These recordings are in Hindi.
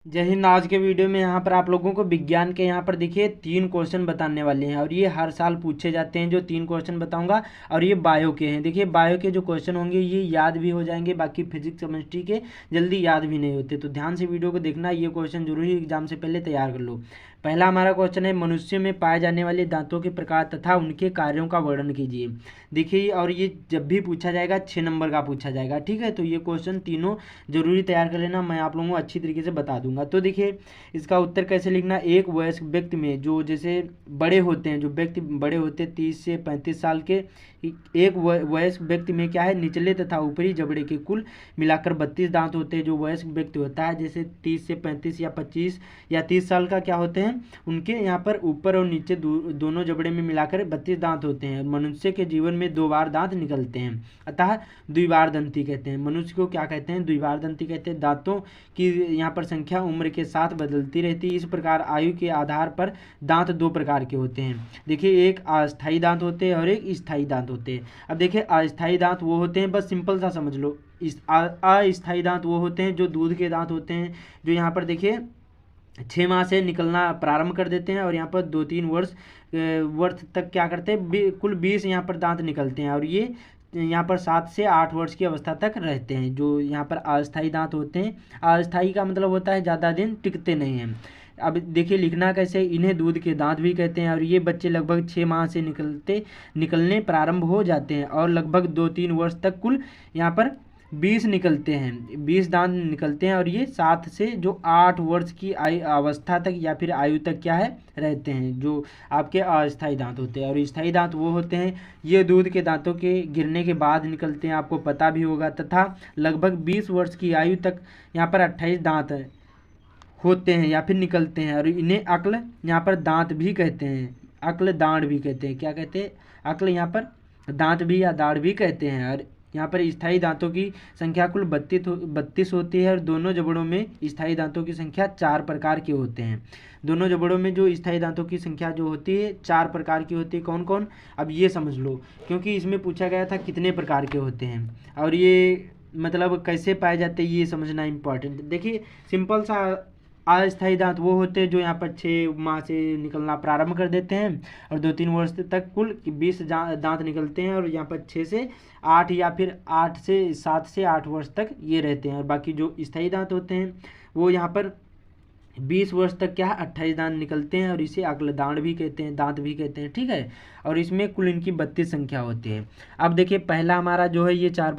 जय हिंद। आज के वीडियो में यहाँ पर आप लोगों को विज्ञान के यहाँ पर देखिए 3 क्वेश्चन बताने वाले हैं और ये हर साल पूछे जाते हैं। जो 3 क्वेश्चन बताऊंगा और ये बायो के हैं। देखिए बायो के जो क्वेश्चन होंगे ये याद भी हो जाएंगे, बाकी फिजिक्स केमिस्ट्री के जल्दी याद भी नहीं होते। तो ध्यान से वीडियो को देखना, ये क्वेश्चन जरूरी एग्जाम से पहले तैयार कर लो। पहला हमारा क्वेश्चन है, मनुष्य में पाए जाने वाले दांतों के प्रकार तथा उनके कार्यों का वर्णन कीजिए। देखिए और ये जब भी पूछा जाएगा 6 नंबर का पूछा जाएगा, ठीक है। तो ये क्वेश्चन तीनों जरूरी तैयार कर लेना, मैं आप लोगों को अच्छी तरीके से बता दूंगा। तो देखिए इसका उत्तर कैसे लिखना। एक वयस्क व्यक्ति में जो जैसे बड़े होते हैं, जो व्यक्ति बड़े होते हैं 30 से 35 साल के, एक वयस्क व्यक्ति में क्या है, निचले तथा ऊपरी जबड़े के कुल मिलाकर 32 दांत होते हैं। जो वयस्क व्यक्ति होता है जैसे 30 से 35 या 25 या 30 साल का क्या होते हैं, उनके यहाँ पर ऊपर और नीचे दोनों जबड़े में मिलाकर 32 दांत होते हैं। मनुष्य के जीवन में 2 बार दांत निकलते हैं, अतः द्विबारदंती कहते हैं। मनुष्य को क्या कहते हैं, द्विबारदंती कहते हैं। दांतों की यहाँ पर संख्या उम्र के साथ बदलती रहती है। इस प्रकार आयु के आधार पर दांत 2 प्रकार के होते हैं। देखिए एक अस्थायी दांत होते हैं और एक स्थायी दांत होते हैं। अब देखिए अस्थायी दांत वो होते हैं, बस सिंपल सा समझ लो। अस्थायी दांत वो होते हैं जो दूध के दांत होते हैं, जो यहाँ पर देखिए 6 माह से निकलना प्रारंभ कर देते हैं और यहाँ पर 2-3 वर्ष तक क्या करते हैं, कुल 20 यहाँ पर दांत निकलते हैं और ये यहाँ पर 7 से 8 वर्ष की अवस्था तक रहते हैं। जो यहाँ पर अस्थायी दांत होते हैं, अस्थायी का मतलब होता है ज़्यादा दिन टिकते नहीं हैं। अब देखिए लिखना कैसे, इन्हें दूध के दांत भी कहते हैं और ये बच्चे लगभग 6 माह से निकलने प्रारंभ हो जाते हैं और लगभग 2-3 वर्ष तक कुल यहाँ पर 20 निकलते हैं, 20 दांत निकलते हैं और ये 7 से जो 8 वर्ष की अवस्था तक या फिर आयु तक क्या है रहते हैं, जो आपके अस्थायी दांत होते हैं। और स्थायी दांत वो होते हैं, ये दूध के दांतों के गिरने के बाद निकलते हैं, आपको पता भी होगा, तथा लगभग 20 वर्ष की आयु तक यहाँ पर 28 दांत होते हैं या फिर निकलते हैं और इन्हें अक्ल यहाँ पर दांत भी कहते हैं, अक्ल दाढ़ भी कहते हैं। क्या कहते हैं, अक्ल यहाँ पर दांत भी या दाढ़ भी कहते हैं। और यहाँ पर स्थायी दांतों की संख्या कुल 32 होती है और दोनों जबड़ों में स्थायी दांतों की संख्या 4 प्रकार के होते हैं। दोनों जबड़ों में जो स्थायी दांतों की संख्या जो होती है 4 प्रकार की होती है। कौन कौन, अब ये समझ लो, क्योंकि इसमें पूछा गया था कितने प्रकार के होते हैं और ये मतलब कैसे पाए जाते हैं ये समझना इम्पॉर्टेंट। देखिए सिंपल सा, अस्थायी दांत वो होते हैं जो यहाँ पर 6 माह से निकलना प्रारंभ कर देते हैं और 2-3 वर्ष तक कुल 20 दांत निकलते हैं और यहाँ पर 6 से 8 या फिर 7 से 8 वर्ष तक ये रहते हैं। और बाकी जो स्थायी दांत होते हैं वो यहाँ पर 20 वर्ष तक क्या है 28 दांत निकलते हैं और इसे अक्ल दांत भी कहते हैं, दांत भी कहते हैं, ठीक है। और इसमें कुल इनकी 32 संख्या होती है। अब देखिए पहला हमारा जो है ये 4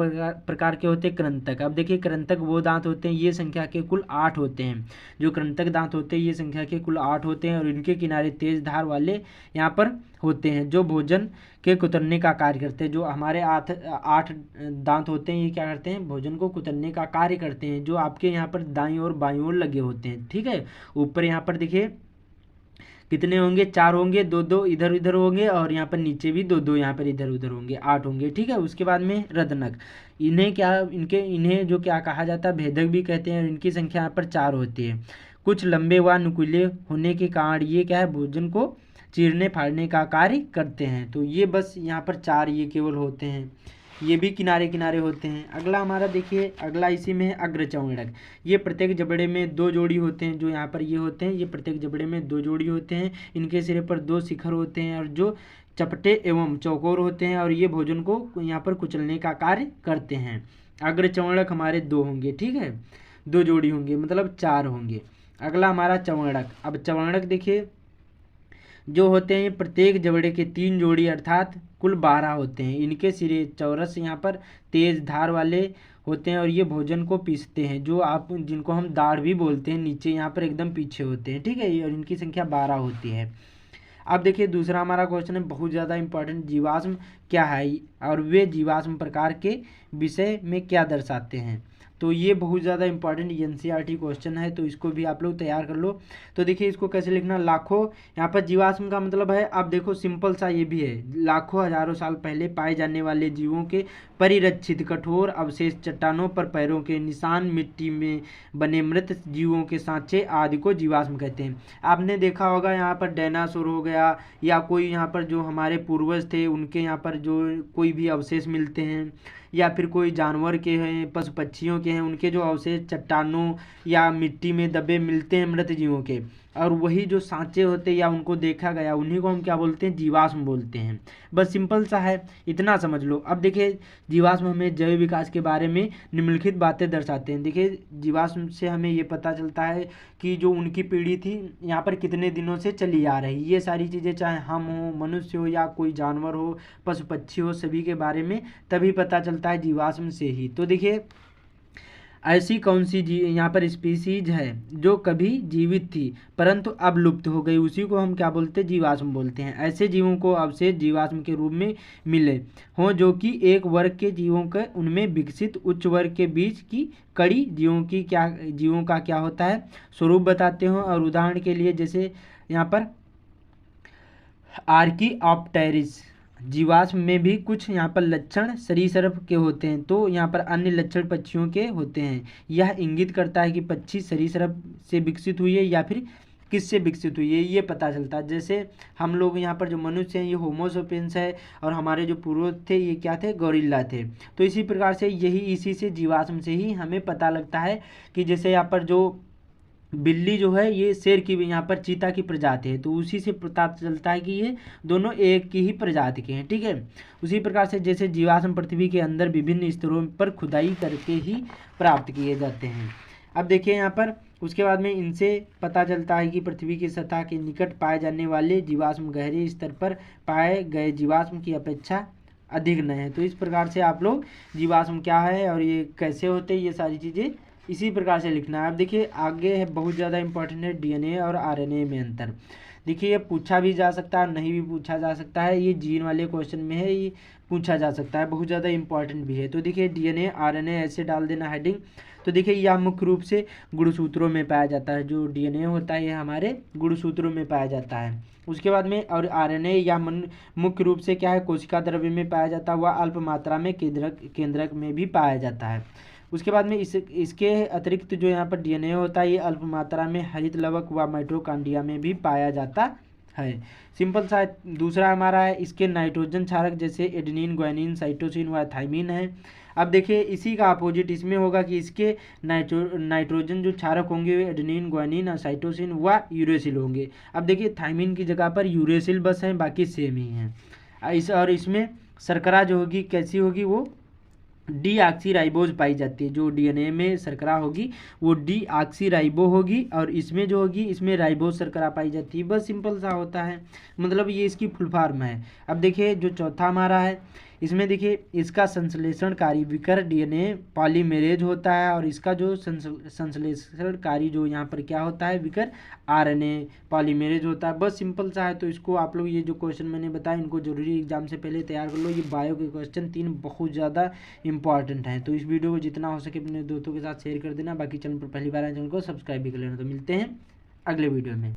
प्रकार के होते हैं कृंतक। अब देखिए कृंतक वो दांत होते हैं, ये संख्या के कुल 8 होते हैं। जो कृंतक दांत होते हैं ये संख्या के कुल 8 होते हैं और इनके किनारे तेज धार वाले यहाँ पर होते हैं, जो भोजन के कुतरने का कार्य करते हैं। जो हमारे 8 दांत होते हैं ये क्या करते हैं, भोजन को कुतरने का कार्य करते हैं, जो आपके यहाँ पर दाईं और बाईं ओर लगे होते हैं, ठीक है। ऊपर यहाँ पर देखिए कितने होंगे, 4 होंगे, 2-2 इधर उधर होंगे और यहाँ पर नीचे भी 2-2 यहाँ पर इधर उधर होंगे, 8 होंगे, ठीक है। उसके बाद में रत्नक, इन्हें जो क्या कहा जाता है, भेदक भी कहते हैं और इनकी संख्या यहाँ पर 4 होती है। कुछ लंबे व नुकीले होने के कारण ये क्या है, भोजन को चीरने फाड़ने का कार्य करते हैं। तो ये बस यहाँ पर 4 ये केवल होते हैं, ये भी किनारे किनारे होते हैं। अगला हमारा देखिए, अगला इसी में है अग्रचौड़क। ये प्रत्येक जबड़े में 2 जोड़ी होते हैं, जो यहाँ पर ये होते हैं, ये प्रत्येक जबड़े में 2 जोड़ी होते हैं। इनके सिरे पर 2 शिखर होते हैं और जो चपटे एवं चौकोर होते हैं और ये भोजन को यहाँ पर कुचलने का कार्य करते हैं। अग्रचौड़क हमारे 2 होंगे, ठीक है, 2 जोड़ी होंगे, मतलब 4 होंगे। अगला हमारा चौड़क। अब चौड़क देखिए जो होते हैं प्रत्येक जबड़े के 3 जोड़ी अर्थात कुल 12 होते हैं। इनके सिरे चौरस यहाँ पर तेज धार वाले होते हैं और ये भोजन को पीसते हैं, जो आप जिनको हम दाढ़ भी बोलते हैं, नीचे यहाँ पर एकदम पीछे होते हैं, ठीक है। और इनकी संख्या 12 होती है। अब देखिए दूसरा हमारा क्वेश्चन है बहुत ज़्यादा इंपॉर्टेंट, जीवाश्म क्या है और वे जीवाश्म प्रकार के विषय में क्या दर्शाते हैं। तो ये बहुत ज़्यादा इंपॉर्टेंट एनसीईआरटी क्वेश्चन है, तो इसको भी आप लोग तैयार कर लो। तो देखिए इसको कैसे लिखना, लाखों, यहाँ पर जीवाश्म का मतलब है, अब देखो सिंपल सा ये भी है, लाखों हजारों साल पहले पाए जाने वाले जीवों के परिरक्षित कठोर अवशेष, चट्टानों पर पैरों के निशान, मिट्टी में बने मृत जीवों के सांचे आदि को जीवाश्म कहते हैं। आपने देखा होगा यहाँ पर डायनासोर हो गया या कोई यहाँ पर जो हमारे पूर्वज थे उनके यहाँ पर जो कोई भी अवशेष मिलते हैं या फिर कोई जानवर के हैं, पशु पक्षियों के हैं, उनके जो अवशेष चट्टानों या मिट्टी में दबे मिलते हैं मृत जीवों के, और वही जो सांचे होते हैं या उनको देखा गया, उन्हीं को हम क्या बोलते हैं, जीवाश्म बोलते हैं। बस सिंपल सा है, इतना समझ लो। अब देखिए जीवाश्म हमें जैव विकास के बारे में निम्नलिखित बातें दर्शाते हैं। देखिए जीवाश्म से हमें ये पता चलता है कि जो उनकी पीढ़ी थी यहाँ पर कितने दिनों से चली आ रही, ये सारी चीज़ें, चाहे हम हो, मनुष्य हो, या कोई जानवर हो, पशु पक्षी हो, सभी के बारे में तभी पता चलता है जीवाश्म से ही। तो देखिए ऐसी कौन सी यहाँ पर स्पीसीज है जो कभी जीवित थी परंतु अब लुप्त हो गई, उसी को हम क्या बोलते हैं, जीवाश्म बोलते हैं। ऐसे जीवों को अवशेष जीवाश्म के रूप में मिले हों जो कि एक वर्ग के जीवों के उनमें विकसित उच्च वर्ग के बीच की कड़ी जीवों का क्या होता है, स्वरूप बताते हो। और उदाहरण के लिए जैसे यहाँ पर आर्कीऑप्टेरिस जीवाश्म में भी कुछ यहाँ पर लक्षण सरीसृप के होते हैं, तो यहाँ पर अन्य लक्षण पक्षियों के होते हैं। यह इंगित करता है कि पक्षी सरीसृप से विकसित हुई है या फिर किससे विकसित हुई है, ये पता चलता है। जैसे हम लोग यहाँ पर जो मनुष्य हैं ये होमो सेपियंस है, और हमारे जो पूर्वज थे ये क्या थे, गोरिल्ला थे। तो इसी प्रकार से इसी से जीवाश्म से ही हमें पता लगता है कि जैसे यहाँ पर जो बिल्ली जो है ये शेर की भी, यहाँ पर चीता की प्रजाति है, तो उसी से पता चलता है कि ये दोनों एक की ही प्रजाति के हैं, ठीक है। उसी प्रकार से जैसे जीवाश्म पृथ्वी के अंदर विभिन्न स्तरों पर खुदाई करके ही प्राप्त किए जाते हैं। अब देखिए यहाँ पर उसके बाद में इनसे पता चलता है कि पृथ्वी की सतह के निकट पाए जाने वाले जीवाश्म गहरे स्तर पर पाए गए जीवाश्म की अपेक्षा अधिक न है। तो इस प्रकार से आप लोग जीवाश्म क्या है और ये कैसे होते हैं, ये सारी चीज़ें इसी प्रकार से लिखना है। अब देखिए आगे है, बहुत ज़्यादा इंपॉर्टेंट है, डीएनए और आरएनए में अंतर। देखिए ये पूछा भी जा सकता है और नहीं भी पूछा जा सकता है, ये जीन वाले क्वेश्चन में है, ये पूछा जा सकता है, बहुत ज़्यादा इंपॉर्टेंट भी है। तो देखिए डीएनए आरएनए ऐसे डाल देना हेडिंग। तो देखिए यह मुख्य रूप से गुणसूत्रों में पाया जाता है, जो डीएनए होता है ये हमारे गुणसूत्रों में पाया जाता है। उसके बाद में और आरएनए या मुख्य रूप से क्या है, कोशिका द्रव्य में पाया जाता है, वह अल्प मात्रा में केंद्रक में भी पाया जाता है। उसके बाद में इसके अतिरिक्त जो यहाँ पर डीएनए होता है ये अल्प मात्रा में हरित लवक व माइटोकॉन्ड्रिया में भी पाया जाता है। सिंपल सा दूसरा हमारा है, इसके नाइट्रोजन क्षारक जैसे एडेनिन, ग्वानिन, साइटोसिन व थाइमिन है। अब देखिए इसी का अपोजिट इसमें होगा कि इसके नाइट्रोजन जो क्षारक होंगे वे एडेनिन, ग्वानिन और साइटोसिन व यूरेसिल होंगे। अब देखिए थाइमिन की जगह पर यूरेसिल बस है, बाकी सेम ही हैं। और इसमें शर्करा जो होगी कैसी होगी, वो डीऑक्सीराइबोज पाई जाती है। जो डीएनए में शर्करा होगी वो डीऑक्सीराइबो होगी, और इसमें जो होगी इसमें राइबोज शर्करा पाई जाती है। बस सिंपल सा होता है, मतलब ये इसकी फुल फॉर्म है। अब देखिए जो चौथा हमारा है, इसमें देखिए इसका संश्लेषणकारी विकर डीएनए पॉलीमेरेज होता है, और इसका जो संश्लेषणकारी जो यहाँ पर क्या होता है, विकर आरएनए पॉलीमेरेज होता है। बस सिंपल सा है। तो इसको आप लोग ये जो क्वेश्चन मैंने बताया इनको जरूरी एग्जाम से पहले तैयार कर लो। ये बायो के क्वेश्चन 3 बहुत ज़्यादा इंपॉर्टेंट हैं। तो इस वीडियो को जितना हो सके अपने दोस्तों के साथ शेयर कर देना। बाकी चैनल पर पहली बार आए चैनल को सब्सक्राइब भी कर लेना। तो मिलते हैं अगले वीडियो में।